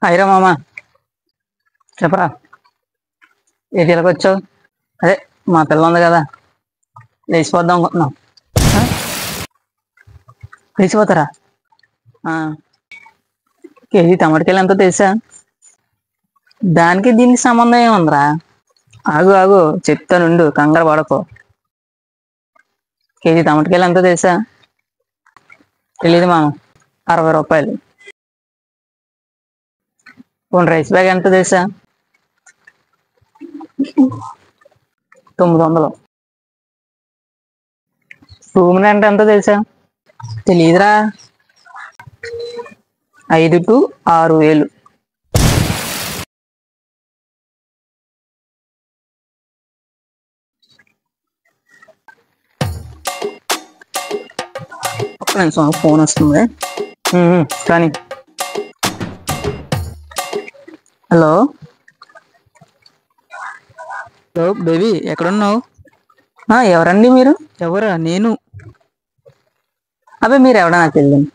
అయిరా మామ, చెప్పరా. ఏంటి ఇలాగ వచ్చావు? అదే మా పిల్ల ఉంది కదా, లేచిపోద్దాం అనుకుంటున్నాం. ఆ? లేచిపోతారా? ఆ, కేజీ టమాటకాయలు ఎంతో తెలుసా? దానికి దీనికి సంబంధం ఏముందిరా? ఆగు ఆగు, చెప్తానుండు, కంగారు పడకు. కేజీ టమాటకాయలు ఎంతో తెలుసా? తెలీదు మామ. 60 రూపాయలు. పోనీ రైస్ బ్యాగ్ ఎంత తెలుసా? 900. రూమ్ రెంట్ ఎంతో తెలుసా? తెలీదురా. 5 to 6 వేలు. ఒక్క నిమిషం, ఫోన్ వస్తుంది. కానీ హలో హలో బేబీ, ఎక్కడున్నావు? ఎవరండి మీరు? ఎవరా? నేను. అబ్బాయి మీరు ఎవడా నాకు తెలియదు.